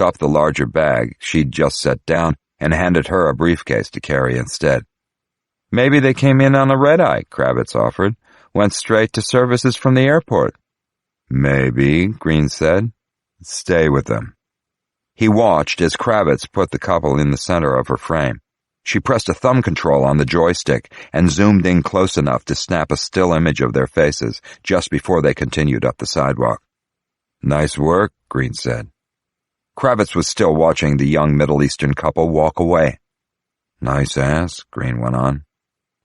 up the larger bag she'd just set down and handed her a briefcase to carry instead. Maybe they came in on a red-eye, Kravitz offered. Went straight to services from the airport. Maybe, Green said. Stay with them. He watched as Kravitz put the couple in the center of her frame. She pressed a thumb control on the joystick and zoomed in close enough to snap a still image of their faces just before they continued up the sidewalk. Nice work, Green said. Kravitz was still watching the young Middle Eastern couple walk away. Nice ass, Green went on.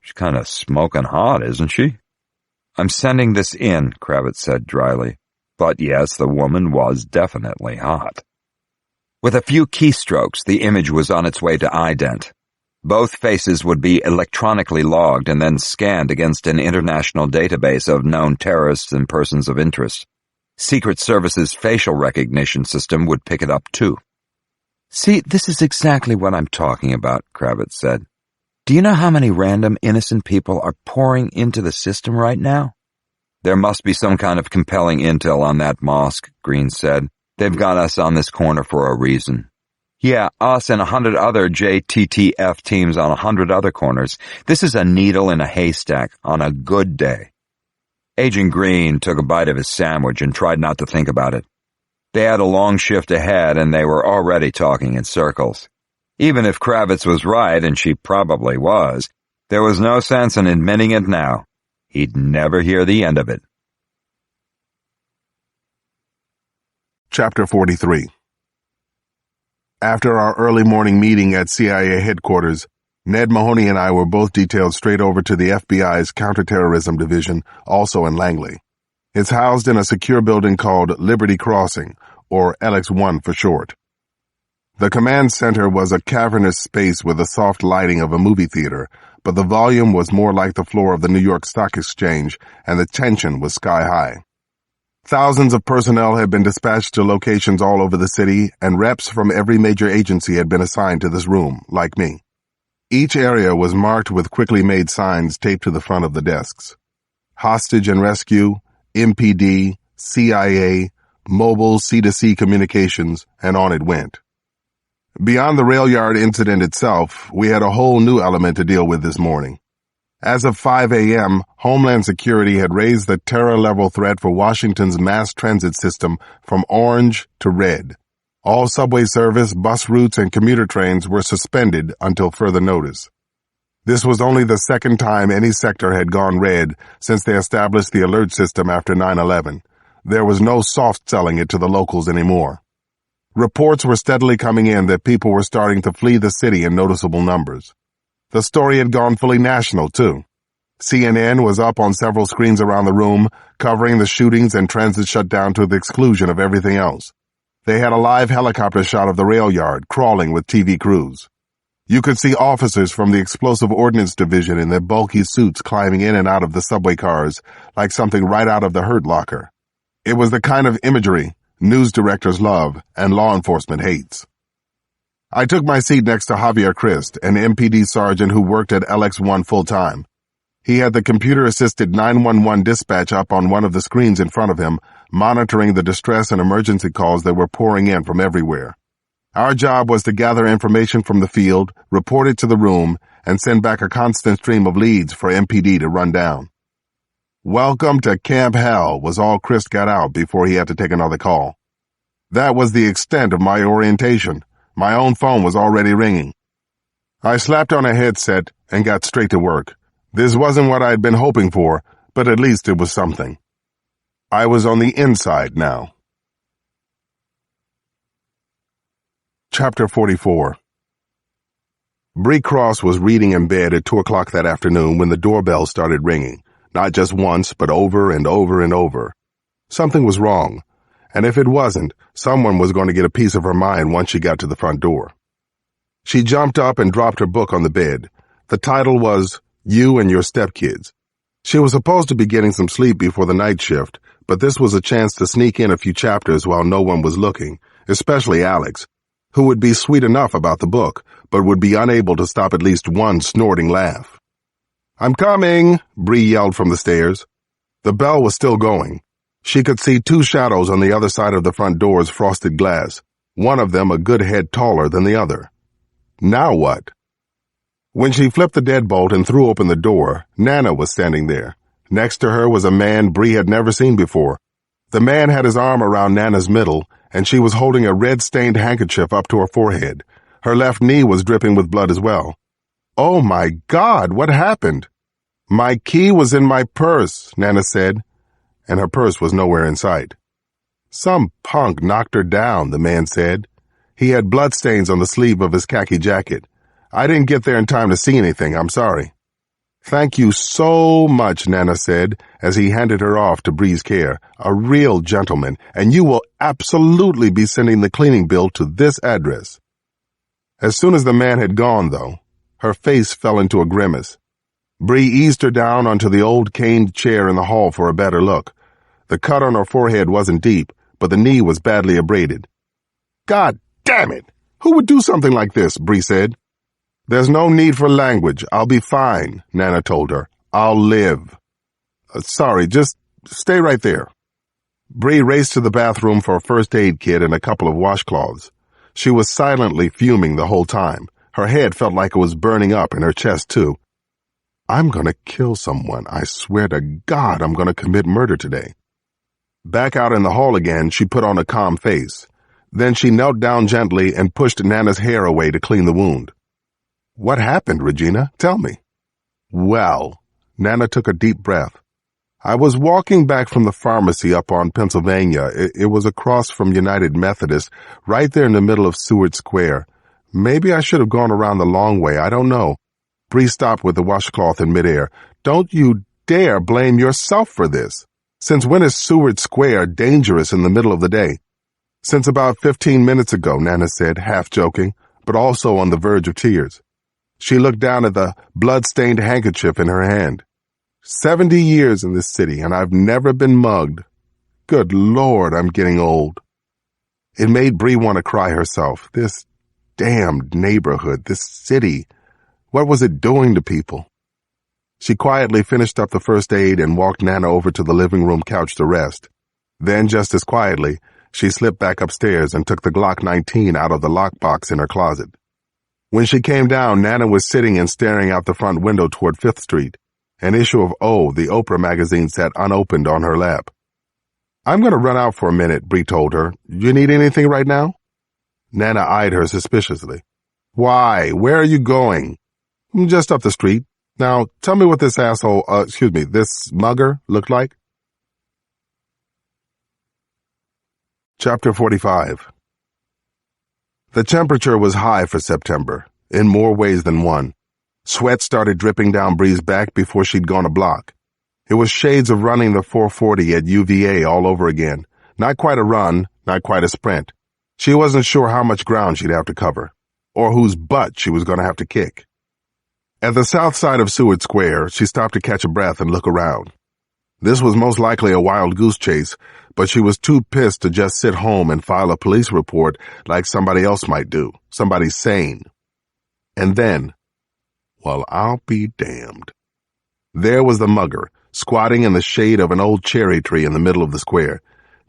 She's kind of smoking hot, isn't she? I'm sending this in, Kravitz said dryly. But yes, the woman was definitely hot. With a few keystrokes, the image was on its way to ident. Both faces would be electronically logged and then scanned against an international database of known terrorists and persons of interest. Secret Service's facial recognition system would pick it up too. See, this is exactly what I'm talking about, Kravitz said. Do you know how many random innocent people are pouring into the system right now? There must be some kind of compelling intel on that mosque, Green said. They've got us on this corner for a reason. Yeah, us and 100 other JTTF teams on 100 other corners. This is a needle in a haystack on a good day. Agent Green took a bite of his sandwich and tried not to think about it. They had a long shift ahead and they were already talking in circles. Even if Kravitz was right, and she probably was, there was no sense in admitting it now. He'd never hear the end of it. Chapter 43. After our early morning meeting at CIA headquarters, Ned Mahoney and I were both detailed straight over to the FBI's Counterterrorism Division, also in Langley. It's housed in a secure building called Liberty Crossing, or LX-1 for short. The command center was a cavernous space with the soft lighting of a movie theater, but the volume was more like the floor of the New York Stock Exchange, and the tension was sky high. Thousands of personnel had been dispatched to locations all over the city, and reps from every major agency had been assigned to this room, like me. Each area was marked with quickly made signs taped to the front of the desks. Hostage and rescue, MPD, CIA, mobile C2C communications, and on it went. Beyond the rail yard incident itself, we had a whole new element to deal with this morning. As of 5 a.m., Homeland Security had raised the terror-level threat for Washington's mass transit system from orange to red. All subway service, bus routes, and commuter trains were suspended until further notice. This was only the second time any sector had gone red since they established the alert system after 9/11. There was no soft-selling it to the locals anymore. Reports were steadily coming in that people were starting to flee the city in noticeable numbers. The story had gone fully national, too. CNN was up on several screens around the room, covering the shootings and transit shutdown to the exclusion of everything else. They had a live helicopter shot of the rail yard, crawling with TV crews. You could see officers from the Explosive Ordnance Division in their bulky suits climbing in and out of the subway cars like something right out of the Hurt Locker. It was the kind of imagery news directors love and law enforcement hates. I took my seat next to Javier Christ, an MPD sergeant who worked at LX-1 full-time. He had the computer-assisted 911 dispatch up on one of the screens in front of him, monitoring the distress and emergency calls that were pouring in from everywhere. Our job was to gather information from the field, report it to the room, and send back a constant stream of leads for MPD to run down. Welcome to Camp Hell was all Christ got out before he had to take another call. That was the extent of my orientation. My own phone was already ringing. I slapped on a headset and got straight to work. This wasn't what I'd been hoping for, but at least it was something. I was on the inside now. Chapter 44. Bree Cross was reading in bed at 2 o'clock that afternoon when the doorbell started ringing, not just once, but over and over and over. Something was wrong, and if it wasn't, someone was going to get a piece of her mind once she got to the front door. She jumped up and dropped her book on the bed. The title was You and Your Stepkids. She was supposed to be getting some sleep before the night shift, but this was a chance to sneak in a few chapters while no one was looking, especially Alex, who would be sweet enough about the book, but would be unable to stop at least one snorting laugh. "I'm coming," Bree yelled from the stairs. The bell was still going. She could see 2 shadows on the other side of the front door's frosted glass. one of them a good head taller than the other. Now what? When she flipped the deadbolt and threw open the door, Nana was standing there. Next to her was a man Bree had never seen before. The man had his arm around Nana's middle, and she was holding a red-stained handkerchief up to her forehead. Her left knee was dripping with blood as well. "Oh my God, what happened?" "My key was in my purse," Nana said, and her purse was nowhere in sight. "Some punk knocked her down," the man said. He had bloodstains on the sleeve of his khaki jacket. "I didn't get there in time to see anything, I'm sorry." "Thank you so much," Nana said, as he handed her off to Bree's care. "A real gentleman, and you will absolutely be sending the cleaning bill to this address." As soon as the man had gone, though, her face fell into a grimace. Bree eased her down onto the old caned chair in the hall for a better look. The cut on her forehead wasn't deep, but the knee was badly abraded. "God damn it! Who would do something like this?" Bree said. "There's no need for language. I'll be fine," Nana told her. "I'll live." Sorry, just stay right there." Bree raced to the bathroom for a first aid kit and a couple of washcloths. She was silently fuming the whole time. Her head felt like it was burning up, and her chest too. "I'm gonna kill someone. I swear to God I'm gonna commit murder today." Back out in the hall again, she put on a calm face. Then she knelt down gently and pushed Nana's hair away to clean the wound. "What happened, Regina? Tell me." "Well," Nana took a deep breath. "I was walking back from the pharmacy up on Pennsylvania. It was across from United Methodist, right there in the middle of Seward Square. Maybe I should have gone around the long way, I don't know." Bree stopped with the washcloth in midair. "Don't you dare blame yourself for this. Since when is Seward Square dangerous in the middle of the day?" "Since about 15 minutes ago," Nana said, half joking, but also on the verge of tears. She looked down at the blood-stained handkerchief in her hand. 70 years in this city, and I've never been mugged. Good Lord, I'm getting old." It made Bree want to cry herself. This damned neighborhood, this city, what was it doing to people? She quietly finished up the first aid and walked Nana over to the living room couch to rest. Then, just as quietly, she slipped back upstairs and took the Glock 19 out of the lockbox in her closet. When she came down, Nana was sitting and staring out the front window toward 5th Street. An issue of O, the Oprah magazine, sat unopened on her lap. "I'm going to run out for a minute," Bree told her. "You need anything right now?" Nana eyed her suspiciously. "Why? Where are you going?" "Just up the street. Now, tell me what this this mugger looked like." Chapter 45. The temperature was high for September, in more ways than one. Sweat started dripping down Bree's back before she'd gone a block. It was shades of running the 440 at UVA all over again. Not quite a run, not quite a sprint. She wasn't sure how much ground she'd have to cover, or whose butt she was going to have to kick. At the south side of Seward Square, she stopped to catch a breath and look around. This was most likely a wild goose chase, but she was too pissed to just sit home and file a police report like somebody else might do, somebody sane. And then, well, I'll be damned. There was the mugger, squatting in the shade of an old cherry tree in the middle of the square.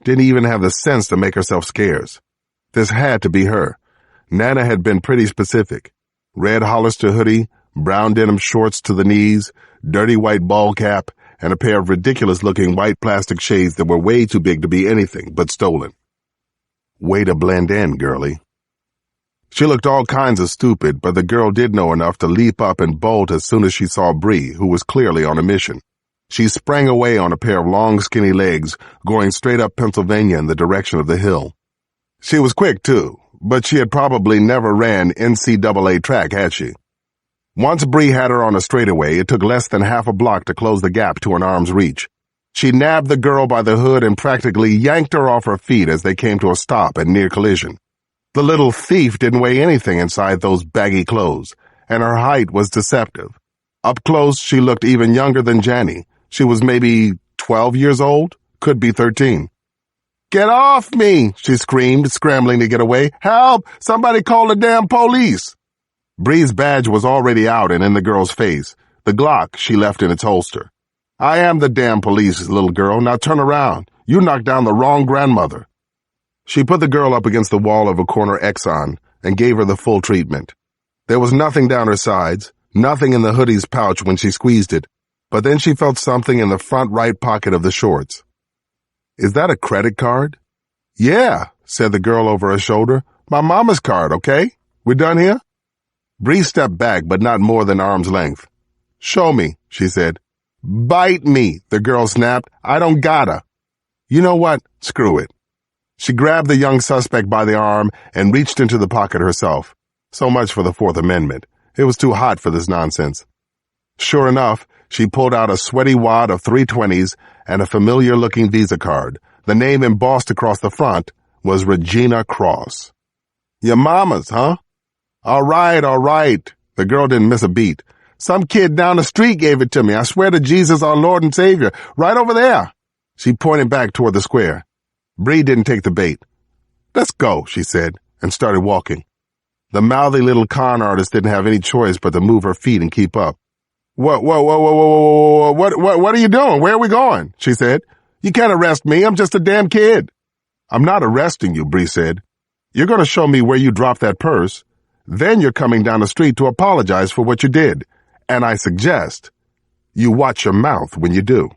Didn't even have the sense to make herself scarce. This had to be her. Nana had been pretty specific. Red Hollister hoodie, brown denim shorts to the knees, dirty white ball cap, and a pair of ridiculous-looking white plastic shades that were way too big to be anything but stolen. Way to blend in, girlie. She looked all kinds of stupid, but the girl did know enough to leap up and bolt as soon as she saw Bree, who was clearly on a mission. She sprang away on a pair of long, skinny legs, going straight up Pennsylvania in the direction of the hill. She was quick, too, but she had probably never ran NCAA track, had she? Once Bree had her on a straightaway, it took less than half a block to close the gap to an arm's reach. She nabbed the girl by the hood and practically yanked her off her feet as they came to a stop at near collision. The little thief didn't weigh anything inside those baggy clothes, and her height was deceptive. Up close, she looked even younger than Janny. She was maybe 12 years old, could be 13. "Get off me!" she screamed, scrambling to get away. "Help! Somebody call the damn police!" Bree's badge was already out and in the girl's face. The Glock she left in its holster. "I am the damn police, little girl. Now turn around. You knocked down the wrong grandmother." She put the girl up against the wall of a corner Exxon and gave her the full treatment. There was nothing down her sides, nothing in the hoodie's pouch when she squeezed it, but then she felt something in the front right pocket of the shorts. Is that a credit card? Yeah, said the girl over her shoulder. My mama's card, okay? We done here? Bree stepped back, but not more than arm's length. Show me, she said. Bite me, the girl snapped. I don't gotta. You know what? Screw it. She grabbed the young suspect by the arm and reached into the pocket herself. So much for the Fourth Amendment. It was too hot for this nonsense. Sure enough, she pulled out a sweaty wad of 320s and a familiar-looking Visa card. The name embossed across the front was Regina Cross. Your mama's, huh? All right. The girl didn't miss a beat. Some kid down the street gave it to me. I swear to Jesus, our Lord and Savior. Right over there. She pointed back toward the square. Bree didn't take the bait. Let's go, she said, and started walking. The mouthy little con artist didn't have any choice but to move her feet and keep up. What are you doing? Where are we going? She said. You can't arrest me. I'm just a damn kid. I'm not arresting you, Bree said. You're going to show me where you dropped that purse. Then you're coming down the street to apologize for what you did. And I suggest you watch your mouth when you do.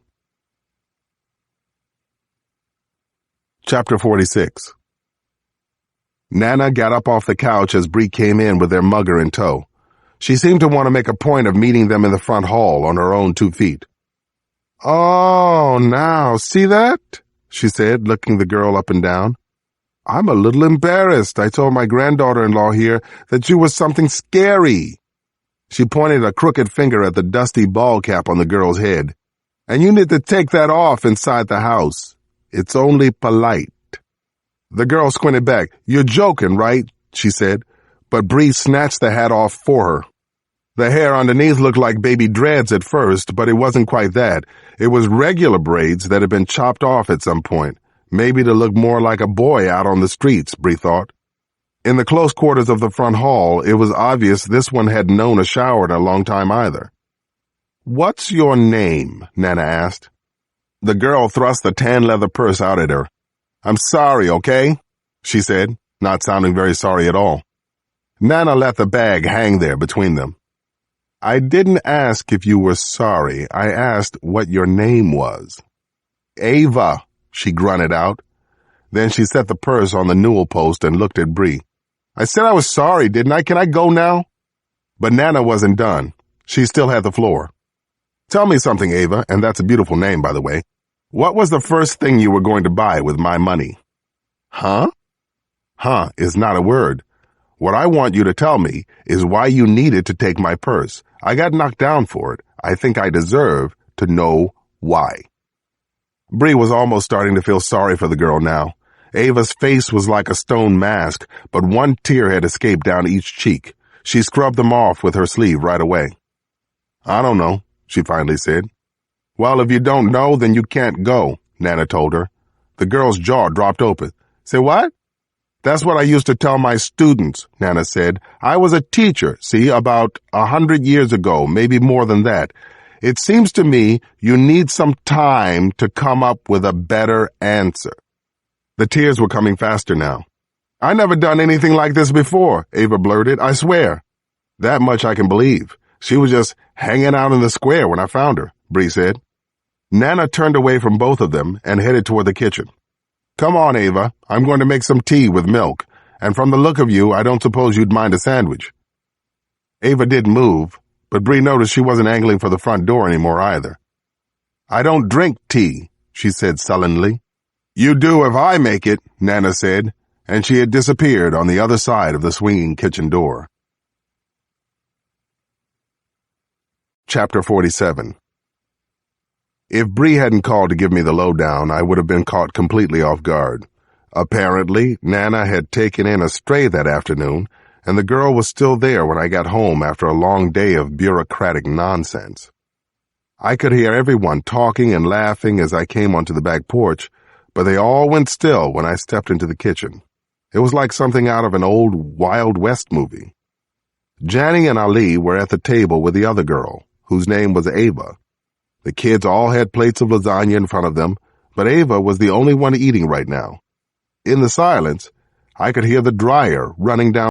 Chapter 46. Nana got up off the couch as Bree came in with their mugger in tow. She seemed to want to make a point of meeting them in the front hall on her own 2 feet. Oh, now, see that? She said, looking the girl up and down. I'm a little embarrassed. I told my granddaughter-in-law here that you were something scary. She pointed a crooked finger at the dusty ball cap on the girl's head. And you need to take that off inside the house. It's only polite. The girl squinted back. You're joking, right? She said, but Bree snatched the hat off for her. The hair underneath looked like baby dreads at first, but it wasn't quite that. It was regular braids that had been chopped off at some point, maybe to look more like a boy out on the streets, Bree thought. In the close quarters of the front hall, it was obvious this one hadn't known a shower in a long time either. What's your name? Nana asked. The girl thrust the tan leather purse out at her. I'm sorry, okay? She said, not sounding very sorry at all. Nana let the bag hang there between them. I didn't ask if you were sorry. I asked what your name was. Ava, she grunted out. Then she set the purse on the newel post and looked at Bree. I said I was sorry, didn't I? Can I go now? But Nana wasn't done. She still had the floor. Tell me something, Ava, and that's a beautiful name, by the way. What was the first thing you were going to buy with my money? Huh? Huh is not a word. What I want you to tell me is why you needed to take my purse. I got knocked down for it. I think I deserve to know why. Bree was almost starting to feel sorry for the girl now. Ava's face was like a stone mask, but one tear had escaped down each cheek. She scrubbed them off with her sleeve right away. I don't know, she finally said. Well, if you don't know, then you can't go, Nana told her. The girl's jaw dropped open. Say what? That's what I used to tell my students, Nana said. I was a teacher, see, about 100 years ago, maybe more than that. It seems to me you need some time to come up with a better answer. The tears were coming faster now. I never done anything like this before, Ava blurted, I swear. That much I can believe. She was just hanging out in the square when I found her, Bree said. Nana turned away from both of them and headed toward the kitchen. Come on, Ava. I'm going to make some tea with milk, and from the look of you, I don't suppose you'd mind a sandwich. Ava didn't move, but Bree noticed she wasn't angling for the front door anymore either. I don't drink tea, she said sullenly. You do if I make it, Nana said, and she had disappeared on the other side of the swinging kitchen door. Chapter 47. If Bree hadn't called to give me the lowdown, I would have been caught completely off guard. Apparently, Nana had taken in a stray that afternoon, and the girl was still there when I got home after a long day of bureaucratic nonsense. I could hear everyone talking and laughing as I came onto the back porch, but they all went still when I stepped into the kitchen. It was like something out of an old Wild West movie. Janny and Ali were at the table with the other girl, whose name was Ava. The kids all had plates of lasagna in front of them, but Ava was the only one eating right now. In the silence, I could hear the dryer running down